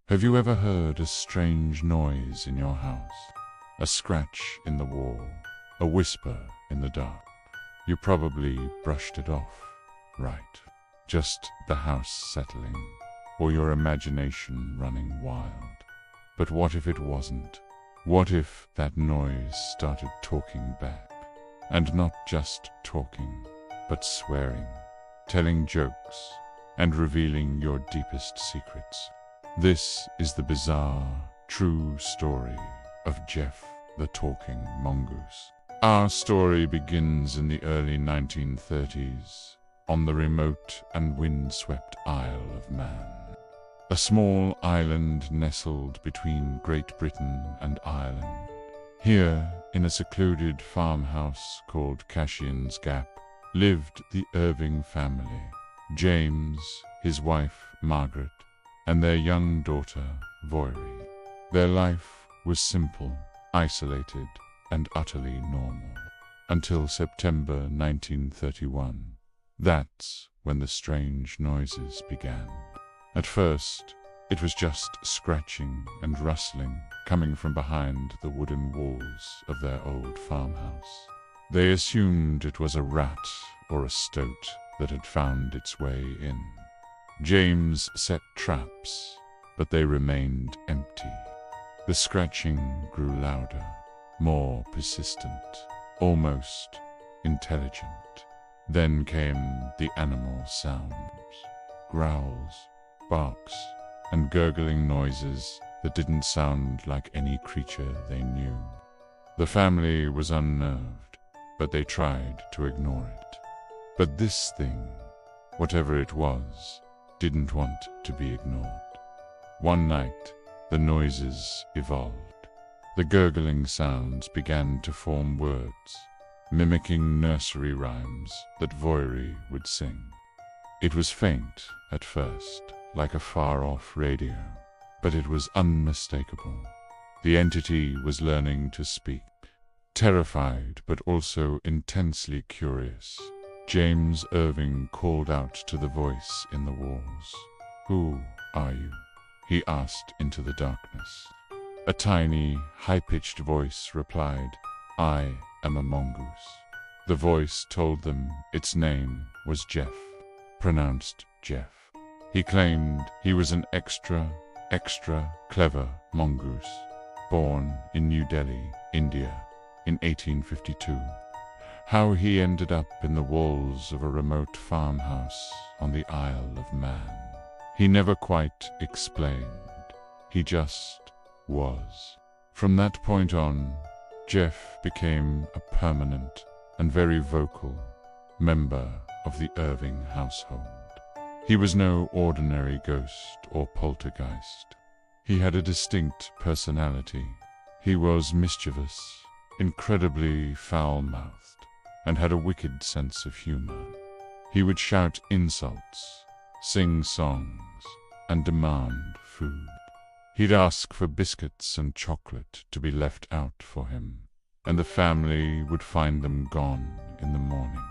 Have you ever heard a strange noise in your house? A scratch in the wall, a whisper in the dark? You probably brushed it off, right? Just the house settling, or your imagination running wild. But what if it wasn't? What if that noise started talking back? And not just talking, but swearing, telling jokes, and revealing your deepest secrets. This is the bizarre, true story of Gef the Talking Mongoose. Our story begins in the early 1930s, on the remote and windswept Isle of Man. A small island nestled between Great Britain and Ireland. Here, in a secluded farmhouse called Cashian's Gap, lived the Irving family, James, his wife Margaret, and their young daughter Voirrey. Their life was simple, isolated, and utterly normal, until September 1931. That's when the strange noises began. At first, it was just scratching and rustling coming from behind the wooden walls of their old farmhouse. They assumed it was a rat or a stoat that had found its way in. James set traps, but they remained empty. The scratching grew louder, more persistent, almost intelligent. Then came the animal sounds, growls, barks, and gurgling noises that didn't sound like any creature they knew. The family was unnerved, but they tried to ignore it. But this thing, whatever it was, didn't want to be ignored. One night, the noises evolved. The gurgling sounds began to form words, mimicking nursery rhymes that Voirrey would sing. It was faint at first, like a far-off radio, but it was unmistakable. The entity was learning to speak. Terrified, but also intensely curious, James Irving called out to the voice in the walls. "Who are you?" he asked into the darkness. A tiny, high-pitched voice replied, "I am a mongoose." The voice told them its name was Gef, pronounced Gef. He claimed he was an extra clever mongoose, born in New Delhi, India, in 1852. How he ended up in the walls of a remote farmhouse on the Isle of Man, he never quite explained. He just was. From that point on, Gef became a permanent and very vocal member of the Irving household. He was no ordinary ghost or poltergeist. He had a distinct personality. He was mischievous, incredibly foul-mouthed, and had a wicked sense of humor. He would shout insults, sing songs, and demand food. He'd ask for biscuits and chocolate to be left out for him, and the family would find them gone in the morning.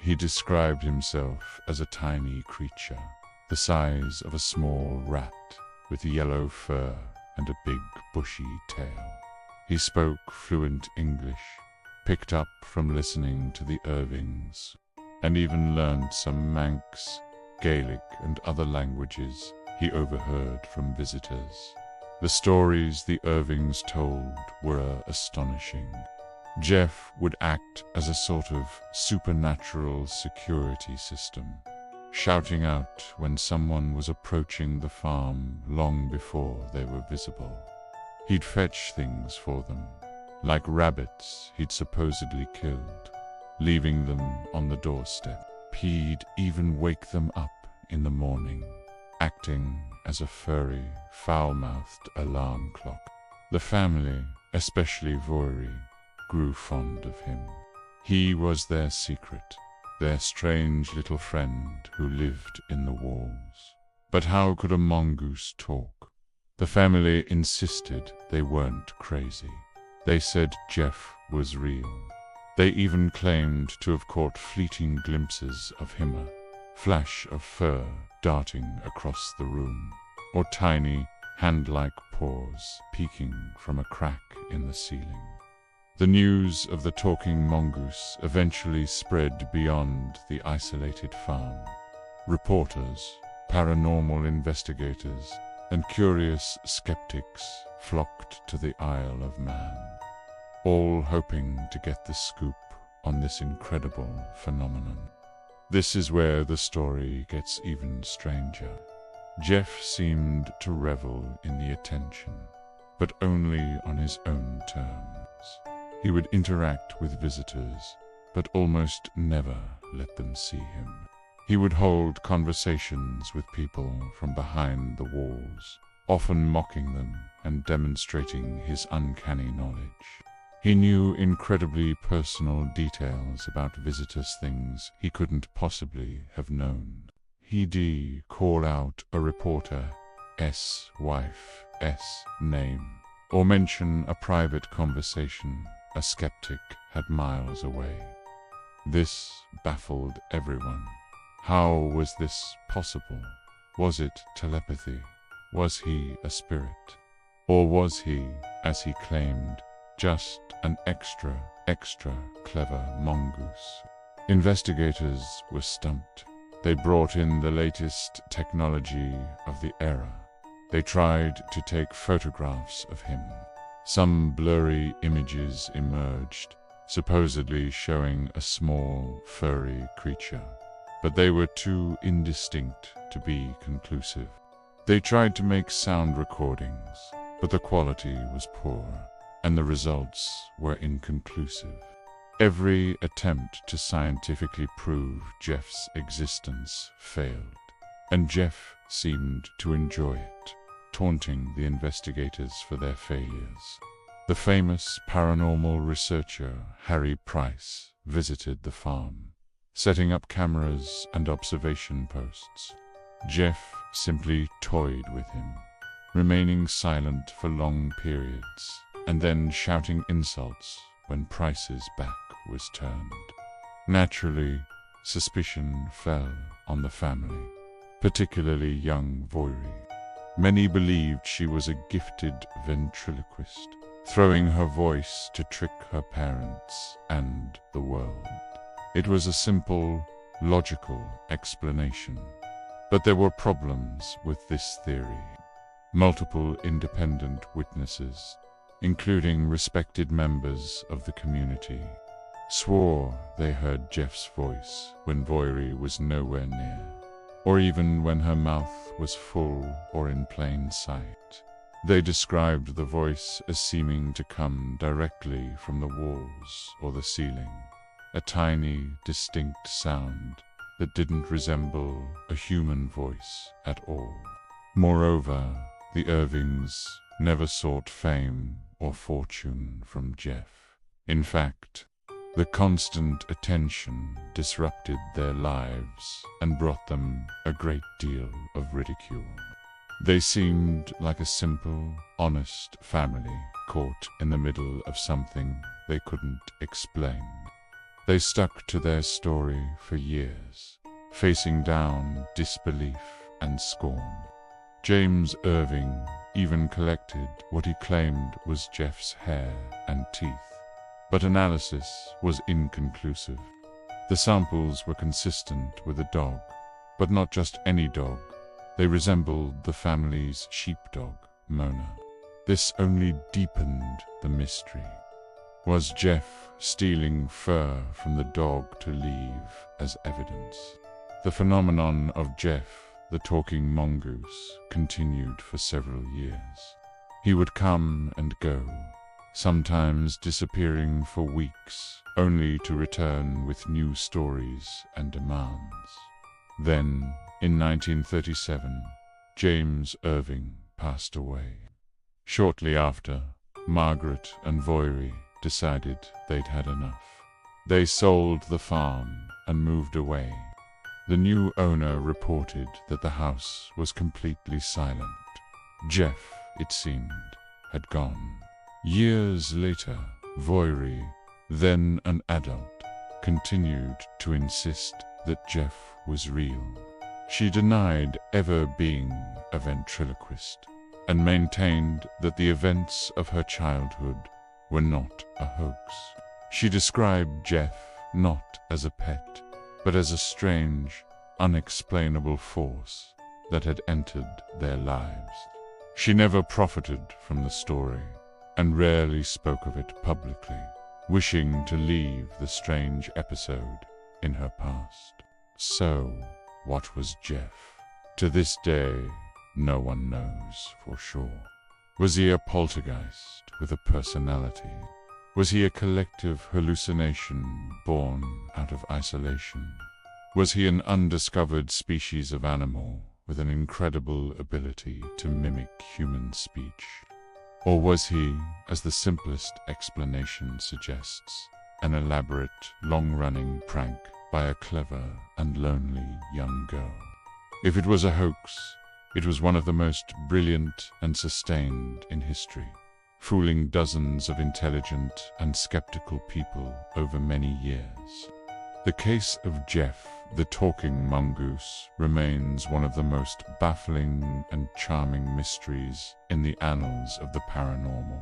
He described himself as a tiny creature, the size of a small rat, with yellow fur and a big bushy tail. He spoke fluent English, picked up from listening to the Irvings, and even learned some Manx, Gaelic, and other languages he overheard from visitors. The stories the Irvings told were astonishing. Gef would act as a sort of supernatural security system, shouting out when someone was approaching the farm long before they were visible. He'd fetch things for them, like rabbits he'd supposedly killed, leaving them on the doorstep. He'd even wake them up in the morning, acting as a furry, foul-mouthed alarm clock. The family, especially Voirrey, grew fond of him. He was their secret, their strange little friend who lived in the walls. But how could a mongoose talk? The family insisted they weren't crazy. They said Gef was real. They even claimed to have caught fleeting glimpses of him, a flash of fur darting across the room, or tiny, hand-like paws peeking from a crack in the ceiling. The news of the talking mongoose eventually spread beyond the isolated farm. Reporters, paranormal investigators, and curious skeptics flocked to the Isle of Man, all hoping to get the scoop on this incredible phenomenon. This is where the story gets even stranger. Gef seemed to revel in the attention, but only on his own terms. He would interact with visitors, but almost never let them see him. He would hold conversations with people from behind the walls, often mocking them and demonstrating his uncanny knowledge. He knew incredibly personal details about visitors, things he couldn't possibly have known. He'd call out a reporter's wife's name, or mention a private conversation a skeptic had miles away. This baffled everyone. How was this possible? Was it telepathy? Was he a spirit? Or was he, as he claimed, just an extra clever mongoose? Investigators were stumped. They brought in the latest technology of the era. They tried to take photographs of him. Some blurry images emerged, supposedly showing a small, furry creature, but they were too indistinct to be conclusive. They tried to make sound recordings, but the quality was poor, and the results were inconclusive. Every attempt to scientifically prove Gef's existence failed, and Gef seemed to enjoy it, taunting the investigators for their failures. The famous paranormal researcher Harry Price visited the farm, setting up cameras and observation posts. Gef simply toyed with him, remaining silent for long periods, and then shouting insults when Price's back was turned. Naturally, suspicion fell on the family, particularly young Voiri. Many believed she was a gifted ventriloquist, throwing her voice to trick her parents and the world. It was a simple, logical explanation, but there were problems with this theory. Multiple independent witnesses, including respected members of the community, swore they heard Gef's voice when Voiri was nowhere near, or even when her mouth was full or in plain sight. They described the voice as seeming to come directly from the walls or the ceiling, a tiny, distinct sound that didn't resemble a human voice at all. Moreover, the Irvings never sought fame or fortune from Gef. In fact, the constant attention disrupted their lives and brought them a great deal of ridicule. They seemed like a simple, honest family caught in the middle of something they couldn't explain. They stuck to their story for years, facing down disbelief and scorn. James Irving even collected what he claimed was Gef's hair and teeth, but analysis was inconclusive. The samples were consistent with a dog, but not just any dog. They resembled the family's sheepdog, Mona. This only deepened the mystery. Was Gef stealing fur from the dog to leave as evidence? The phenomenon of Gef, the talking mongoose, continued for several years. He would come and go, sometimes disappearing for weeks, only to return with new stories and demands. Then, in 1937, James Irving passed away. Shortly after, Margaret and Voiri decided they'd had enough. They sold the farm and moved away. The new owner reported that the house was completely silent. Gef, it seemed, had gone. Years later, Voiri, then an adult, continued to insist that Gef was real. She denied ever being a ventriloquist, and maintained that the events of her childhood were not a hoax. She described Gef not as a pet, but as a strange, unexplainable force that had entered their lives. She never profited from the story and rarely spoke of it publicly, wishing to leave the strange episode in her past. So, what was Gef? To this day, no one knows for sure. Was he a poltergeist with a personality? Was he a collective hallucination born out of isolation? Was he an undiscovered species of animal with an incredible ability to mimic human speech? Or was he, as the simplest explanation suggests, an elaborate, long-running prank by a clever and lonely young girl? If it was a hoax, it was one of the most brilliant and sustained in history, fooling dozens of intelligent and skeptical people over many years. The case of Gef the Talking Mongoose remains one of the most baffling and charming mysteries in the annals of the paranormal.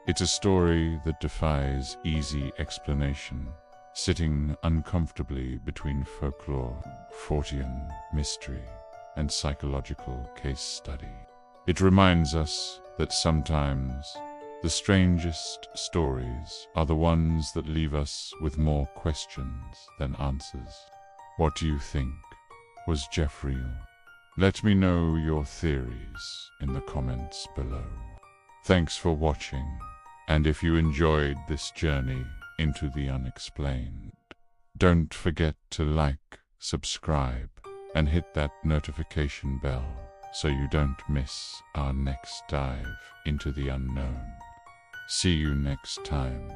It's a story that defies easy explanation, sitting uncomfortably between folklore, Fortean mystery, and psychological case study. It reminds us that sometimes the strangest stories are the ones that leave us with more questions than answers. What do you think? Was Gef real? Let me know your theories in the comments below. Thanks for watching, and if you enjoyed this journey into the unexplained, don't forget to like, subscribe, and hit that notification bell so you don't miss our next dive into the unknown. See you next time.